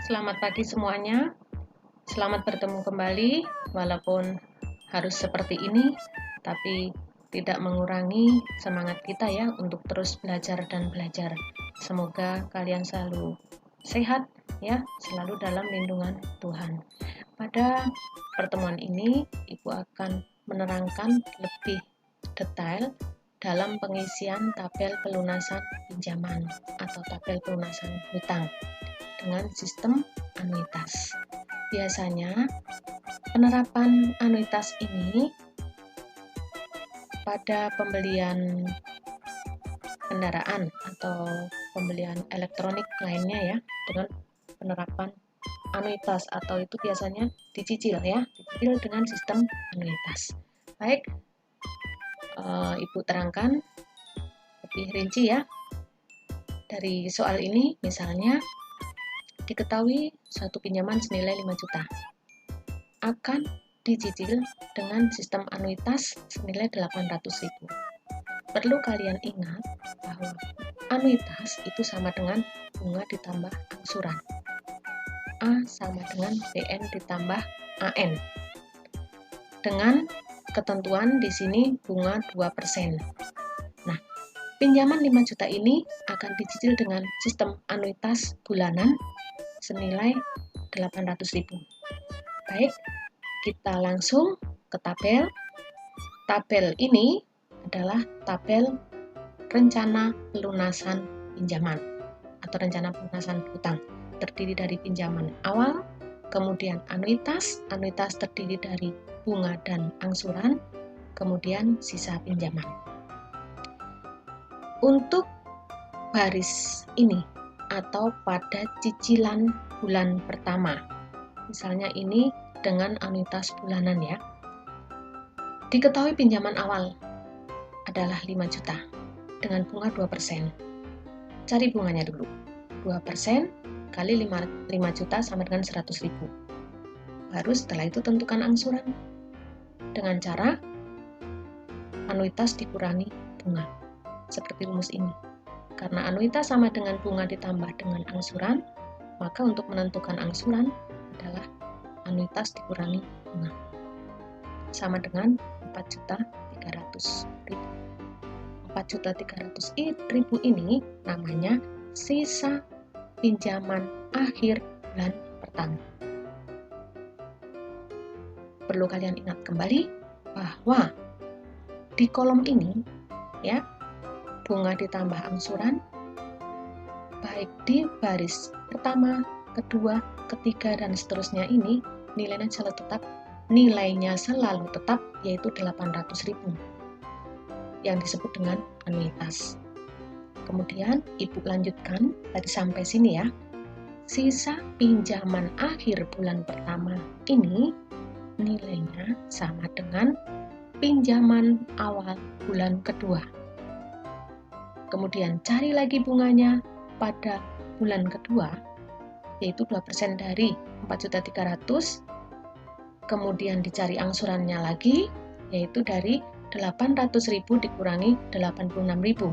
Selamat pagi semuanya. Selamat bertemu kembali, walaupun harus seperti ini, tapi tidak mengurangi semangat kita ya untuk terus belajar dan belajar. Semoga kalian selalu sehat ya, selalu dalam lindungan Tuhan. Pada pertemuan ini, Ibu akan menerangkan lebih detail dalam pengisian tabel pelunasan pinjaman atau tabel pelunasan hutang dengan sistem anuitas. Biasanya penerapan anuitas ini pada pembelian kendaraan atau pembelian elektronik lainnya ya, dengan penerapan anuitas atau itu biasanya dicicil ya, dicicil dengan sistem anuitas. Baik, Ibu terangkan lebih rinci ya. Dari soal ini misalnya diketahui suatu pinjaman senilai 5 juta akan dicicil dengan sistem anuitas senilai 800.000. Perlu kalian ingat bahwa anuitas itu sama dengan bunga ditambah angsuran. A sama dengan BN ditambah AN. Dengan ketentuan di sini bunga 2%. Nah, pinjaman 5 juta ini akan dicicil dengan sistem anuitas bulanan senilai 800.000. Baik, kita langsung ke tabel. Tabel ini adalah tabel rencana pelunasan pinjaman atau rencana pelunasan hutang. Terdiri dari pinjaman awal, kemudian anuitas terdiri dari bunga dan angsuran, kemudian sisa pinjaman. Untuk baris ini atau pada cicilan bulan pertama, misalnya ini dengan anuitas bulanan ya, diketahui pinjaman awal adalah 5 juta dengan bunga 2%. Cari bunganya dulu. 2% kali 5 juta sama dengan 100.000. Baru setelah itu tentukan angsuran dengan cara anuitas dikurangi bunga. Seperti rumus ini. Karena anuitas sama dengan bunga ditambah dengan angsuran, maka untuk menentukan angsuran adalah anuitas dikurangi bunga. Sama dengan 4.300.000. 4.300.000 ini namanya sisa pinjaman akhir bulan pertama. Perlu kalian ingat kembali bahwa di kolom ini ya, bunga ditambah angsuran baik di baris pertama, kedua, ketiga dan seterusnya ini nilainya selalu tetap yaitu 800.000 yang disebut dengan anuitas. Kemudian Ibu lanjutkan tadi sampai sini ya. Sisa pinjaman akhir bulan pertama ini nilainya sama dengan pinjaman awal bulan kedua. Kemudian cari lagi bunganya pada bulan kedua, yaitu 2% dari 4.300.000. Kemudian dicari angsurannya lagi, yaitu dari 800.000 dikurangi 86.000.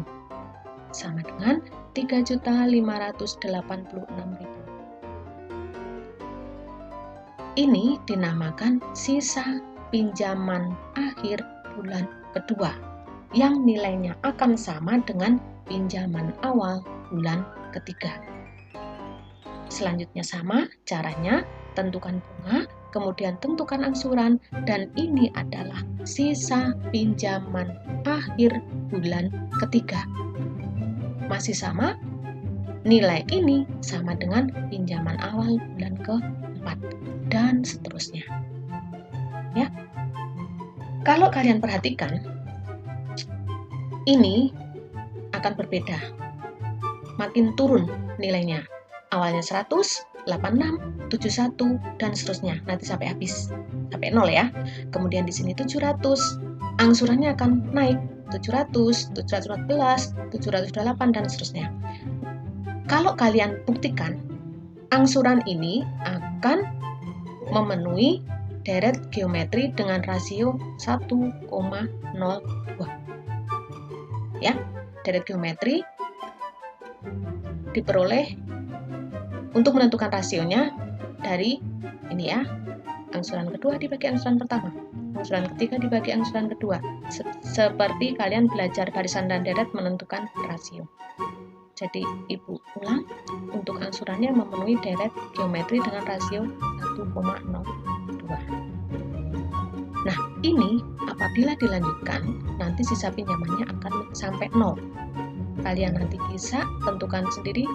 Sama dengan 3.586.000. Ini dinamakan sisa pinjaman akhir bulan kedua, yang nilainya akan sama dengan pinjaman awal bulan ketiga. Selanjutnya sama caranya, tentukan bunga, kemudian tentukan angsuran, dan ini adalah sisa pinjaman akhir bulan ketiga. Masih sama, nilai ini sama dengan pinjaman awal bulan keempat, dan seterusnya. Ya, kalau kalian perhatikan, ini akan berbeda. Makin turun nilainya. Awalnya 100, 86, 71, dan seterusnya. Nanti sampai habis. Sampai 0 ya. Kemudian di sini 700. Angsurannya akan naik. 700, 714, 708, dan seterusnya. Kalau kalian buktikan, angsuran ini akan memenuhi deret geometri dengan rasio 1,02. Ya, deret geometri diperoleh Untuk menentukan rasionya dari ini ya, angsuran kedua dibagi angsuran pertama, angsuran ketiga dibagi angsuran kedua. Seperti kalian belajar barisan dan deret menentukan rasio. Jadi Ibu ulang, untuk angsurannya memenuhi deret geometri dengan rasio 1,02. Nah, ini apabila dilanjutkan, nanti sisa pinjamannya akan sampai 0. Kalian nanti bisa tentukan sendiri,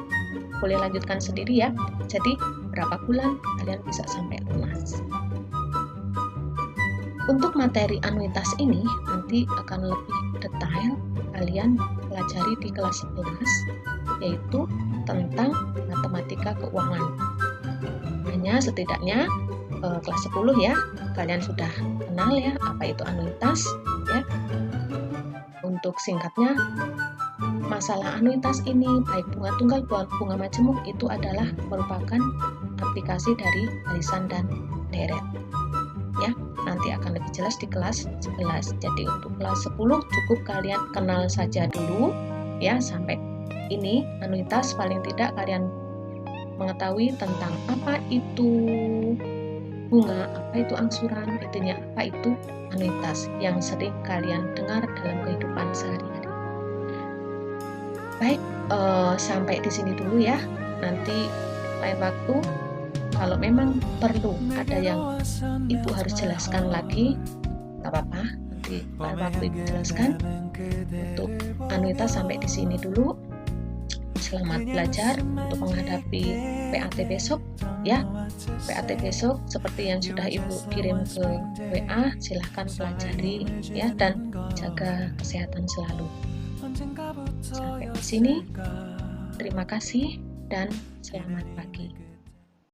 boleh lanjutkan sendiri ya. Jadi berapa bulan kalian bisa sampai lunas. Untuk materi anuitas ini nanti akan lebih detail kalian pelajari di kelas 11, yaitu tentang matematika keuangan. Hanya setidaknya kelas 10 ya, kalian sudah kenal ya apa itu anuitas ya. Untuk singkatnya, masalah anuitas ini baik bunga tunggal, bunga majemuk itu adalah merupakan aplikasi dari barisan dan deret. Ya, nanti akan lebih jelas di kelas 11. Jadi untuk kelas 10 cukup kalian kenal saja dulu ya, sampai ini anuitas paling tidak kalian mengetahui tentang apa itu bunga, apa itu angsuran, intinya apa itu anuitas yang sering kalian dengar dalam kehidupan sehari-hari. Baik, sampai di sini dulu ya. Nanti lain waktu kalau memang perlu ada yang Ibu harus jelaskan lagi, nggak apa-apa. Nanti lain waktu Ibu jelaskan. Untuk anuitas sampai di sini dulu. Selamat belajar untuk menghadapi PAT besok ya. PAT besok seperti yang sudah Ibu kirim ke WA, silahkan pelajari ya, dan jaga kesehatan selalu. Sampai di sini, terima kasih dan selamat pagi.